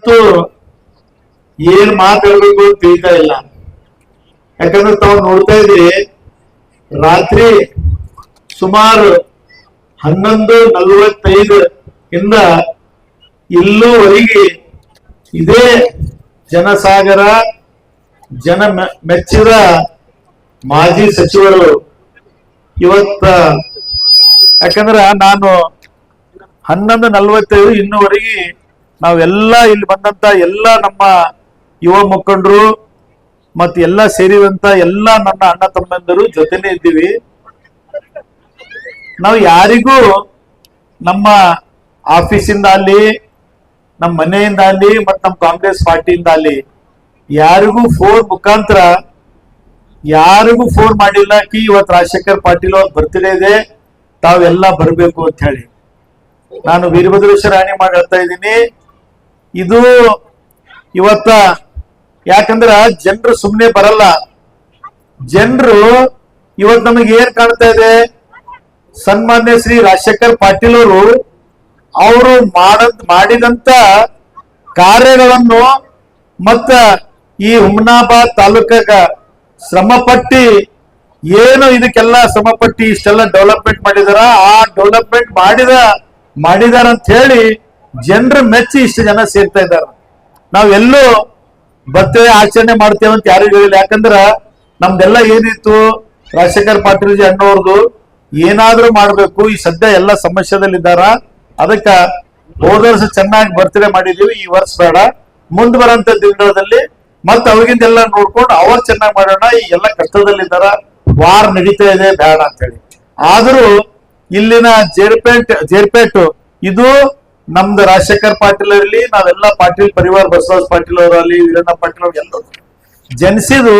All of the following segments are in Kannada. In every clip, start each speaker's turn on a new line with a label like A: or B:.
A: ಇವತ್ತು ಏನ್ ಮಾತಾಡ್ಬೇಕು ಅಂತ ತಿಳಿತಾ ಇಲ್ಲ. ಯಾಕಂದ್ರೆ ತಾವು ನೋಡ್ತಾ ಇದ್ರಿ, ರಾತ್ರಿ ಸುಮಾರು 11:45 ಇಂದ ಇಲ್ಲೂವರೆಗೆ ಇದೇ ಜನಸಾಗರ ಜನ ಮೆಚ್ಚಿದ ಮಾಜಿ ಸಚಿವರು ಇವತ್ತ, ಯಾಕಂದ್ರ ನಾನು 11:45 ಇನ್ನೂವರೆಗೆ ನಾವೆಲ್ಲ ಇಲ್ಲಿ ಬಂದಂತ ಎಲ್ಲ ನಮ್ಮ ಯುವ ಮುಖಂಡರು ಮತ್ತು ಎಲ್ಲ ಸೇರಿದಂತ ಎಲ್ಲ ನನ್ನ ಅಣ್ಣ ತಮ್ಮಂದಿರು ಜೊತೆನೇ ಇದ್ದೀವಿ. ನಾವು ಯಾರಿಗೂ ನಮ್ಮ ಆಫೀಸಿಂದ ಅಲ್ಲಿ, ನಮ್ಮ ಮನೆಯಿಂದ ಅಲ್ಲಿ, ಮತ್ತು ನಮ್ಮ ಕಾಂಗ್ರೆಸ್ ಪಾರ್ಟಿಯಿಂದ ಅಲ್ಲಿ ಯಾರಿಗೂ ಫೋನ್ ಮುಖಾಂತರ ಯಾರಿಗೂ ಫೋನ್ ಮಾಡಿಲ್ಲ ಕಿ ಇವತ್ತು ರಾಜಶೇಖರ್ ಪಾಟೀಲ್ ಅವ್ರ ಬರ್ತ್ಡೇ ಇದೆ, ತಾವೆಲ್ಲ ಬರಬೇಕು ಅಂತ ಹೇಳಿ. ನಾನು ವೀರಭದ್ರೇಶ್ವರ ರಾಣಿ ಮಾಡಿ ಹೇಳ್ತಾ ಇದ್ದೀನಿ, ಇದು ಇವತ್ತ ಯಾಕಂದ್ರ ಜನರು ಸುಮ್ಮನೆ ಬರಲ್ಲ. ಜನರು ಇವತ್ತು ನಮಗೆ ಏನ್ ಕಾಣ್ತಾ ಇದೆ, ಸನ್ಮಾನ್ಯ ಶ್ರೀ ರಾಜಶೇಖರ್ ಪಾಟೀಲ್ ಅವರು ಮಾಡಿದಂತ ಕಾರ್ಯಗಳನ್ನು ಮತ್ತ ಈ ಹುಮನಾಬಾದ್ ತಾಲೂಕಾಗ ಶ್ರಮಪಟ್ಟಿ ಏನು ಇದಕ್ಕೆಲ್ಲ ಶ್ರಮಪಟ್ಟಿ ಇಷ್ಟೆಲ್ಲ ಡೆವಲಪ್ಮೆಂಟ್ ಮಾಡಿದಾರ, ಆ ಡೆವಲಪ್ಮೆಂಟ್ ಮಾಡಿದಾರ ಅಂತ ಹೇಳಿ ಜನರು ಮೆಚ್ಚಿ ಇಷ್ಟು ಜನ ಸೇರ್ತಾ ಇದ್ದಾರೆ. ನಾವೆಲ್ಲೂ ಬರ್ತೇವೆ ಆಚರಣೆ ಮಾಡ್ತೇವೆ ಅಂತ ಯಾರಿಗೂ ಹೇಳಿಲ್ಲ. ಯಾಕಂದ್ರ ನಮ್ದೆಲ್ಲ ಏನಿತ್ತು, ರಾಜಶೇಖರ್ ಪಾಟೀಲ್ ಜಿ ಅಣ್ಣವ್ರದು ಏನಾದ್ರೂ ಮಾಡ್ಬೇಕು, ಈ ಸದ್ಯ ಎಲ್ಲ ಸಮಸ್ಯೆದಲ್ಲಿದ್ದಾರ, ಅದಕ್ಕ ಹೋದ ವರ್ಷ ಚೆನ್ನಾಗಿ ಬರ್ತ್ಡೇ ಮಾಡಿದೀವಿ, ಈ ವರ್ಷ ಬೇಡ, ಮುಂದ್ ಬರಂತ ದಿನಗಳಲ್ಲಿ ಮತ್ತ ಅವಾಗಿಂದೆಲ್ಲ ನೋಡ್ಕೊಂಡು ಅವ್ರು ಚೆನ್ನಾಗಿ ಮಾಡೋಣ, ಈ ಎಲ್ಲ ಕಷ್ಟದಲ್ಲಿದ್ದಾರ, ವಾರ್ ನಡೀತಾ ಇದೆ, ಬೇಡ ಅಂತ ಹೇಳಿ. ಆದ್ರೂ ಇಲ್ಲಿನ ಜೇರ್ಪೇಟ್ ಇದು ನಮ್ದು ರಾಜಶೇಖರ್ ಪಾಟೀಲ್ ಇರಲಿ, ನಾವೆಲ್ಲ ಪಾಟೀಲ್ ಪರಿವಾರ, ಬಸವರಾಜ್ ಪಾಟೀಲ್ ಅವರಲ್ಲಿ, ವೀರಣ್ಣ ಪಾಟೀಲ್ ಅವ್ರು ಎಲ್ಲರೂ ಜನಿಸಿದು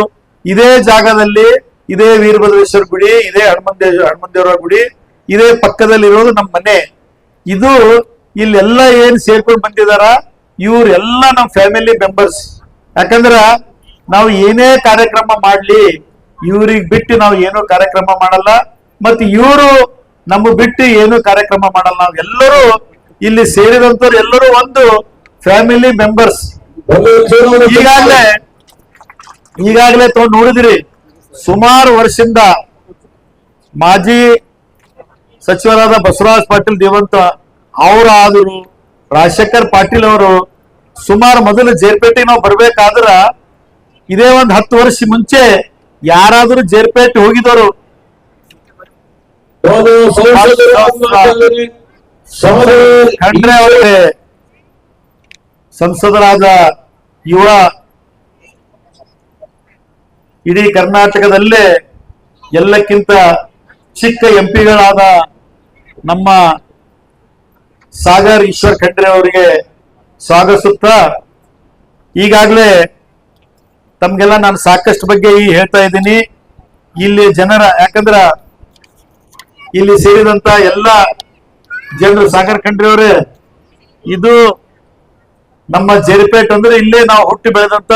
A: ಇದೇ ಜಾಗದಲ್ಲಿ, ಇದೇ ವೀರಭದ್ರೇಶ್ವರ ಗುಡಿ, ಇದೇ ಹನುಮಂದೇವರ ಗುಡಿ, ಇದೇ ಪಕ್ಕದಲ್ಲಿರೋದು ನಮ್ಮ ಮನೆ. ಇದು ಇಲ್ಲೆಲ್ಲ ಏನ್ ಸೇರ್ಕೊಂಡು ಬಂದಿದಾರ ಇವ್ರೆಲ್ಲ ನಮ್ಮ ಫ್ಯಾಮಿಲಿ ಮೆಂಬರ್ಸ್. ಯಾಕಂದ್ರ ನಾವು ಏನೇ ಕಾರ್ಯಕ್ರಮ ಮಾಡ್ಲಿ ಇವ್ರಿಗೆ ಬಿಟ್ಟು ನಾವು ಏನೋ ಕಾರ್ಯಕ್ರಮ ಮಾಡಲ್ಲ, ಮತ್ತೆ ಇವರು ನಮ್ಮ ಬಿಟ್ಟು ಏನು ಕಾರ್ಯಕ್ರಮ ಮಾಡಲ್ಲ. ನಾವು ಎಲ್ಲರೂ ಇಲ್ಲಿ ಸೇರಿದಂತವ್ರು ಎಲ್ಲರೂ ಒಂದು ಫ್ಯಾಮಿಲಿ ಮೆಂಬರ್ಸ್. ಈಗಾಗಲೇ ತಾವು ನೋಡಿದಿರಿ, ಸುಮಾರು ವರ್ಷದಿಂದ ಮಾಜಿ ಸಚಿವರಾದ ಬಸವರಾಜ್ ಪಾಟೀಲ್ ದೇವಂತ ಅವರಾದರು, ರಾಜಶೇಖರ್ ಪಾಟೀಲ್ ಅವರು ಸುಮಾರು ಮೊದಲು ಜೇರ್ಪೇಟೆಗೆ ನಾವು ಬರ್ಬೇಕಾದ್ರ ಇದೇ ಒಂದು 10 ವರ್ಷ ಮುಂಚೆ ಯಾರಾದ್ರೂ ಜೇರ್ಪೇಟೆ ಹೋಗಿದವರು ಖಂಡ್ರೆ ಅವರೇ ಸಂಸದರಾದ ಯುವ, ಇಡೀ ಕರ್ನಾಟಕದಲ್ಲೇ ಎಲ್ಲಕ್ಕಿಂತ ಚಿಕ್ಕ ಎಂಪಿಗಳಾದ ನಮ್ಮ ಸಾಗರ್ ಈಶ್ವರ್ ಖಂಡ್ರೆ ಅವರಿಗೆ ಸ್ವಾಗತಿಸುತ್ತಾ, ಈಗಾಗಲೇ ತಮ್ಗೆಲ್ಲ ನಾನು ಸಾಕಷ್ಟು ಬಗ್ಗೆ ಹೇಳ್ತಾ ಇದ್ದೀನಿ. ಇಲ್ಲಿ ಜನರ, ಯಾಕಂದ್ರ ಇಲ್ಲಿ ಸೇರಿದಂತ ಎಲ್ಲ ಜನರು, ಸಾಗರ್ ಖಂಡ್ರೆ ಅವರೇ, ಇದು ನಮ್ಮ ಜೇರಿಪೇಟ್ ಅಂದ್ರೆ ಇಲ್ಲೇ ನಾವು ಹುಟ್ಟಿ ಬೆಳೆದಂತ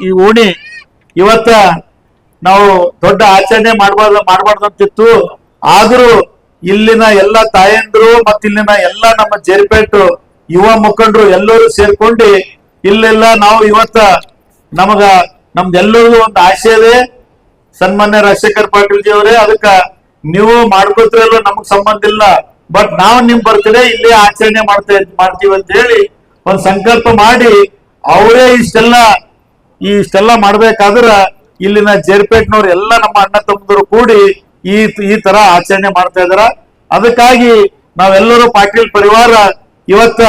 A: ಈ ಓಣಿ. ಇವತ್ತ ನಾವು ದೊಡ್ಡ ಆಚರಣೆ ಮಾಡಬಾರ್ದಂತಿತ್ತು, ಆದ್ರೂ ಇಲ್ಲಿನ ಎಲ್ಲ ತಾಯಂದ್ರು ಮತ್ತು ಇಲ್ಲಿನ ಎಲ್ಲ ನಮ್ಮ ಜೇರಿಪೇಟ್ ಯುವ ಮುಖಂಡರು ಎಲ್ಲರೂ ಸೇರ್ಕೊಂಡು ಇಲ್ಲೆಲ್ಲ ನಾವು ಇವತ್ತ ನಮ್ದೆಲ್ಲರಿಗೂ ಒಂದು ಆಸೆ ಇದೆ, ಸನ್ಮಾನ್ಯ ರಾಜಶೇಖರ್ ಪಾಟೀಲ್ ಜಿ ಅವರೇ, ಅದಕ್ಕ ನೀವು ಮಾಡ್ಕೋತಿರಲ್ಲ, ನಮಗ್ ಸಂಬಂಧ ಇಲ್ಲ, ಬಟ್ ನಾವು ನಿಮ್ ಬರ್ತ್ಡೇ ಇಲ್ಲೇ ಆಚರಣೆ ಮಾಡ್ತೀವಿ ಅಂತ ಹೇಳಿ ಒಂದ್ ಸಂಕಲ್ಪ ಮಾಡಿ ಅವರೇ ಇಷ್ಟೆಲ್ಲ ಮಾಡ್ಬೇಕಾದ್ರ ಇಲ್ಲಿನ ಜೇರ್ಪೇಟ್ನವ್ರು ಎಲ್ಲ ನಮ್ಮ ಅಣ್ಣ ತಮ್ಮದರು ಕೂಡಿ ಈ ತರ ಆಚರಣೆ ಮಾಡ್ತಾ ಇದಾರ. ಅದಕ್ಕಾಗಿ ನಾವೆಲ್ಲರೂ ಪಾಟೀಲ್ ಪರಿವಾರ ಇವತ್ತ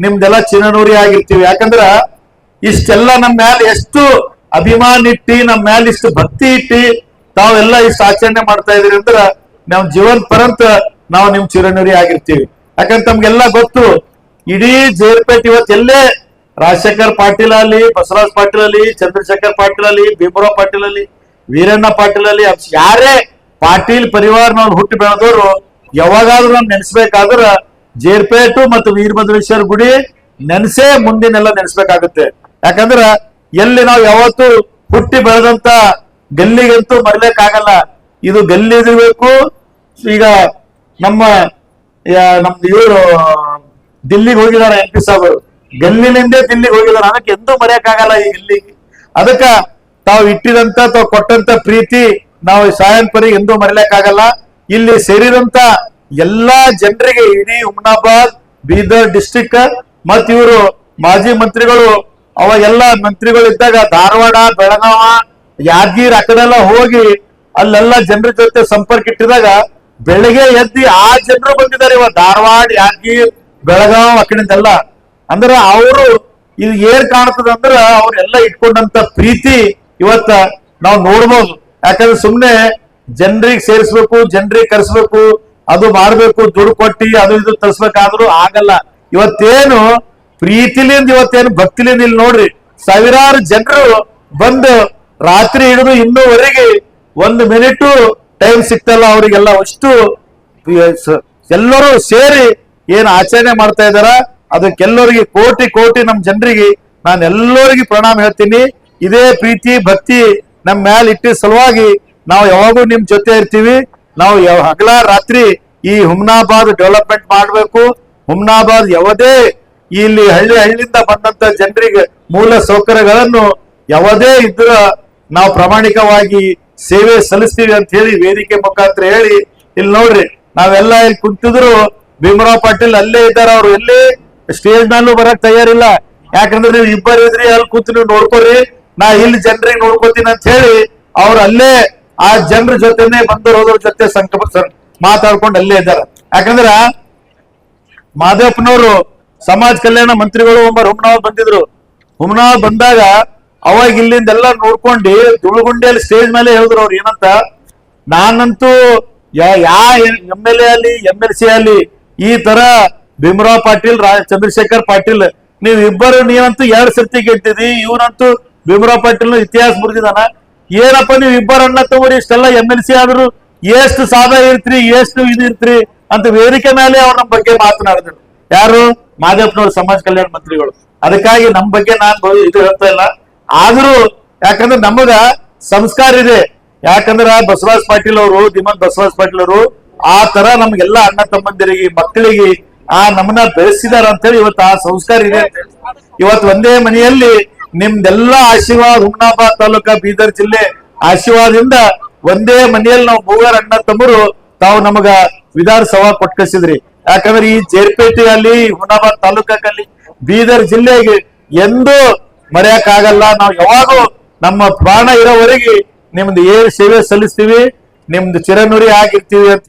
A: ನಿಮ್ದೆಲ್ಲ ಚಿನ್ನನೂರಿ ಆಗಿರ್ತೀವಿ. ಯಾಕಂದ್ರ ಇಷ್ಟೆಲ್ಲ ನಮ್ಮ ಮ್ಯಾಲ ಎಷ್ಟು ಅಭಿಮಾನ ಇಟ್ಟಿ, ನಮ್ಮ ಮ್ಯಾಲ ಇಷ್ಟು ಭಕ್ತಿ ಇಟ್ಟಿ ತಾವೆಲ್ಲ ಇಷ್ಟು ಆಚರಣೆ ಮಾಡ್ತಾ ಇದ್ರಿ ಅಂದ್ರ ನಾವ್ ಜೀವನ್ ಪರಂತ ನಾವು ನಿಮ್ ಚಿರನೂರಿ ಆಗಿರ್ತೀವಿ. ಯಾಕಂದ್ರೆ ತಮ್ಗೆಲ್ಲ ಗೊತ್ತು, ಇಡೀ ಜೇರ್ಪೇಟ್ ಇವತ್ತೆಲ್ಲೇ ರಾಜಶೇಖರ್ ಪಾಟೀಲ್ ಅಲ್ಲಿ, ಬಸವರಾಜ್ ಪಾಟೀಲ್ ಅಲ್ಲಿ, ಚಂದ್ರಶೇಖರ್ ಪಾಟೀಲ್ ಅಲ್ಲಿ, ಭೀಮರಾವ್ ಪಾಟೀಲ್ ಅಲ್ಲಿ, ವೀರಣ್ಣ ಪಾಟೀಲ್ ಅಲ್ಲಿ, ಯಾರೇ ಪಾಟೀಲ್ ಪರಿವಾರನವ್ರು ಹುಟ್ಟಿ ಬೆಳೆದವರು ಯಾವಾಗಾದ್ರೂ ನಾವು ನೆನೆಸ್ಬೇಕಾದ್ರ ಜೇರ್ಪೇಟು ಮತ್ತು ವೀರಭದ್ರೇಶ್ವರ ಗುಡಿ ನೆನೆಸೇ ಮುಂದಿನೆಲ್ಲ ನೆನೆಸ್ಬೇಕಾಗುತ್ತೆ. ಯಾಕಂದ್ರ ಎಲ್ಲಿ ನಾವು ಯಾವತ್ತು ಹುಟ್ಟಿ ಬೆಳೆದಂತ ಗಲ್ಲಿಗಂತೂ ಮರ್ಲಿಕ್ಕಾಗಲ್ಲ. ಇದು ಗಲ್ಲಿ ಇರಬೇಕು. ಈಗ ನಮ್ದು ಇವರು ದಿಲ್ಲಿಗೆ ಹೋಗಿದ್ದಾರೆ MP ಸಾಹೇಬರು, ಗಲ್ಲಿನಿಂದ ದಿಲ್ಲಿಗೆ ಹೋಗಿದಾರ, ಅದಕ್ಕೆ ಎಂದೂ ಮರೆಯಕ್ಕಾಗಲ್ಲ ಈ ಗಿಲ್ಲಿಗೆ. ಅದಕ್ಕ ತಾವು ಇಟ್ಟಿದಂತ ತಾವು ಕೊಟ್ಟಂತ ಪ್ರೀತಿ ನಾವು ಸಾಯಂಪರಿಗೆ ಎಂದೂ ಮರೆಯಕ್ಕಾಗಲ್ಲ. ಇಲ್ಲಿ ಸೇರಿದಂತ ಎಲ್ಲಾ ಜನರಿಗೆ, ಇಡೀ ಹುಮ್ನಾಬಾದ್ ಬೀದರ್ ಡಿಸ್ಟಿಕ್ ಮತ್ ಇವರು ಮಾಜಿ ಮಂತ್ರಿಗಳು, ಅವ ಎಲ್ಲ ಮಂತ್ರಿಗಳು ಇದ್ದಾಗ ಧಾರವಾಡ, ಬೆಳಗಾವ, ಯಾದಗಿರಿ ಆ ಕಡೆಲ್ಲ ಹೋಗಿ ಅಲ್ಲೆಲ್ಲ ಜನರ ಜೊತೆ ಸಂಪರ್ಕ ಇಟ್ಟಿದಾಗ ಬೆಳಗ್ಗೆ ಎದ್ದಿ ಆ ಜನರು ಬಂದಿದ್ದಾರೆ. ಇವ ಧಾರವಾಡ, ಯಾದಗಿರಿ, ಬೆಳಗಾವ್ ಆ ಕಡೆಯಿಂದೆಲ್ಲ. ಅಂದ್ರೆ ಅವರು ಇದು ಏನ್ ಕಾಣ್ತದ ಅಂದ್ರ ಅವ್ರೆಲ್ಲ ಇಟ್ಕೊಂಡಂತ ಪ್ರೀತಿ ಇವತ್ತ ನಾವು ನೋಡ್ಬೋದು. ಯಾಕಂದ್ರೆ ಸುಮ್ನೆ ಜನರಿಗೆ ಸೇರಿಸ್ಬೇಕು, ಜನರಿಗೆ ಕರೆಸ್ಬೇಕು, ಅದು ಮಾಡ್ಬೇಕು, ದುಡ್ಡು ಕೊಟ್ಟಿ ಅದು ಇದು ತರಿಸ್ಬೇಕಾದ್ರೂ ಆಗಲ್ಲ. ಇವತ್ತೇನು ಪ್ರೀತಿಲಿಂದ, ಇವತ್ತೇನು ಭಕ್ತಿಲಿಂದ ಇಲ್ಲಿ ನೋಡ್ರಿ ಸಾವಿರಾರು ಜನರು ಬಂದು ರಾತ್ರಿ ಹಿಡಿದು ಇನ್ನೂವರೆಗೆ 1 ಮಿನಿಟ್ ಟೈಮ್ ಸಿಕ್ತಲ್ಲ ಅವರಿಗೆಲ್ಲ, ಅಷ್ಟು ಎಲ್ಲರೂ ಸೇರಿ ಏನ್ ಆಚರಣೆ ಮಾಡ್ತಾ ಇದಾರ. ಅದಕ್ಕೆಲ್ಲರಿಗೆ ಕೋಟಿ ಕೋಟಿ ನಮ್ಮ ಜನರಿಗೆ ನಾನು ಎಲ್ಲರಿಗೂ ಪ್ರಣಾಮ ಹೇಳ್ತೀನಿ. ಇದೇ ಪ್ರೀತಿ ಭಕ್ತಿ ನಮ್ಮ ಮ್ಯಾಲ ಇಟ್ಟಿದ ಸಲುವಾಗಿ ನಾವು ಯಾವಾಗೂ ನಿಮ್ ಜೊತೆ ಇರ್ತೀವಿ. ನಾವು ಹಗಲ ರಾತ್ರಿ ಈ ಹುಮ್ನಾಬಾದ್ ಡೆವಲಪ್ಮೆಂಟ್ ಮಾಡಬೇಕು. ಹುಮ್ನಾಬಾದ್ ಯಾವುದೇ ಇಲ್ಲಿ ಹಳ್ಳಿಯಿಂದ ಬಂದಂತ ಜನರಿಗೆ ಮೂಲ ಸೌಕರ್ಯಗಳನ್ನು ಯಾವುದೇ ಇದ್ರ ನಾವು ಪ್ರಾಮಾಣಿಕವಾಗಿ ಸೇವೆ ಸಲ್ಲಿಸ್ತೀವಿ ಅಂತ ಹೇಳಿ ವೇದಿಕೆ ಮುಖಾಂತರ ಹೇಳಿ, ಇಲ್ಲಿ ನೋಡ್ರಿ ನಾವೆಲ್ಲ ಇಲ್ಲಿ ಕುಂತಿದ್ರು ಭೀಮರಾವ್ ಪಾಟೀಲ್ ಅಲ್ಲೇ ಇದ್ದಾರೆ. ಅವ್ರು ಎಲ್ಲಿ ಸ್ಟೇಜ್ ನಲ್ಲೂ ಬರಕ್ ತಯಾರಿಲ್ಲ. ಯಾಕಂದ್ರೆ ನೀವು ಇಬ್ಬರು ಇದ್ರಿ, ಅಲ್ಲಿ ಕೂತು ನೀವು ನೋಡ್ಕೊರಿ, ನಾ ಇಲ್ಲಿ ಜನರಿಗೆ ನೋಡ್ಕೋತೀನಿ ಅಂತ ಹೇಳಿ ಅವ್ರು ಅಲ್ಲೇ ಆ ಜನರ ಜೊತೆನೆ ಬಂದರು ಹೋದ್ರ ಜೊತೆ ಮಾತಾಡ್ಕೊಂಡು ಅಲ್ಲೇ ಇದ್ದಾರೆ. ಯಾಕಂದ್ರ ಮಾದೇವಪ್ಪನವರು ಸಮಾಜ ಕಲ್ಯಾಣ ಮಂತ್ರಿಗಳು ಒಬ್ಬರು ಹುಮ್ನಾಬಾದ್ ಬಂದಿದ್ರು. ಹುಮ್ನಾಬಾದ್ ಬಂದಾಗ ಅವಾಗ ಇಲ್ಲಿಂದೆಲ್ಲ ನೋಡ್ಕೊಂಡು ತುಳುಗುಂಡಿಯಲ್ಲಿ ಸ್ಟೇಜ್ ಮೇಲೆ ಹೇಳಿದ್ರು ಅವ್ರು ಏನಂತ, ನಾನಂತೂ MLA ಅಲ್ಲಿ MLC ಅಲ್ಲಿ ಈ ತರ ಭೀಮರಾವ್ ಪಾಟೀಲ್, ಚಂದ್ರಶೇಖರ್ ಪಾಟೀಲ್ ನೀವಂತೂ 2 ಸರ್ತಿ ಗೆದ್ದಿದಿ, ಇವನಂತೂ ಭೀಮರಾವ್ ಪಾಟೀಲ್ ಇತಿಹಾಸ ಮುರಿದಿದಾನ. ಏನಪ್ಪ ನೀವು ಇಬ್ಬರು ಅಣ್ಣ ತಗೋರಿ, ಇಷ್ಟೆಲ್ಲ MLC ಆದ್ರು ಎಷ್ಟು ಸಾದ ಇರ್ತ್ರಿ, ಎಷ್ಟು ಇದು ಇರ್ತ್ರಿ ಅಂತ ವೇದಿಕೆ ಮೇಲೆ ಅವ್ರ ನಮ್ಮ ಬಗ್ಗೆ ಮಾತನಾಡಿದ್ರು. ಯಾರು? ಮಾದೇವಪ್ಪನವ್ರ ಸಮಾಜ ಕಲ್ಯಾಣ ಮಂತ್ರಿಗಳು. ಅದಕ್ಕಾಗಿ ನಮ್ಮ ಬಗ್ಗೆ ನಾನು ಇದು ಹೇಳ್ತಾ ಇಲ್ಲ. ಆದ್ರೂ ಯಾಕಂದ್ರೆ ನಮಗ ಸಂಸ್ಕಾರ ಇದೆ. ಯಾಕಂದ್ರ ಬಸವರಾಜ್ ಪಾಟೀಲ್ ಅವರು, ದಿಮಂತ್ ಬಸವರಾಜ್ ಪಾಟೀಲ್ ಅವರು ಆ ತರ ನಮ್ಗೆಲ್ಲ ಅಣ್ಣ ತಮ್ಮಂದಿರಿಗೆ, ಮಕ್ಕಳಿಗೆ ನಮ್ಮನ್ನ ಬೆಳೆಸಿದಾರ ಅಂತ ಹೇಳಿ ಇವತ್ತು ಆ ಸಂಸ್ಕಾರ ಇದೆ ಅಂತ ಹೇಳಿ ಇವತ್ತು ಒಂದೇ ಮನೆಯಲ್ಲಿ ನಿಮ್ದೆಲ್ಲ ಆಶೀರ್ವಾದ, ಹುಮ್ನಾಬಾದ್ ತಾಲೂಕಾ ಬೀದರ್ ಜಿಲ್ಲೆ ಆಶೀರ್ವಾದದಿಂದ ಒಂದೇ ಮನೆಯಲ್ಲಿ ನಾವು 3 ಅಣ್ಣ ತಮ್ಮರು ತಾವು ನಮಗ ವಿಧಾನಸಭಾ ಕೊಟ್ಟು ಕಳಿಸಿದ್ರಿ. ಯಾಕಂದ್ರೆ ಈ ಜೇರ್ಪೇಟೆಯಲ್ಲಿ, ಹುಮ್ನಾಬಾದ್ ತಾಲೂಕಲ್ಲಿ, ಬೀದರ್ ಜಿಲ್ಲೆಗೆ ಎಂದೂ ಮರೆಯಕ್ಕಾಗಲ್ಲ. ನಾವು ಯಾವಾಗೂ ನಮ್ಮ ಪ್ರಾಣ ಇರೋವರೆಗೆ ನಿಮ್ದು ಏನ್ ಸೇವೆ ಸಲ್ಲಿಸ್ತೀವಿ, ನಿಮ್ದು ಚಿರನುಡಿ ಆಗಿರ್ತೀವಿ ಅಂತ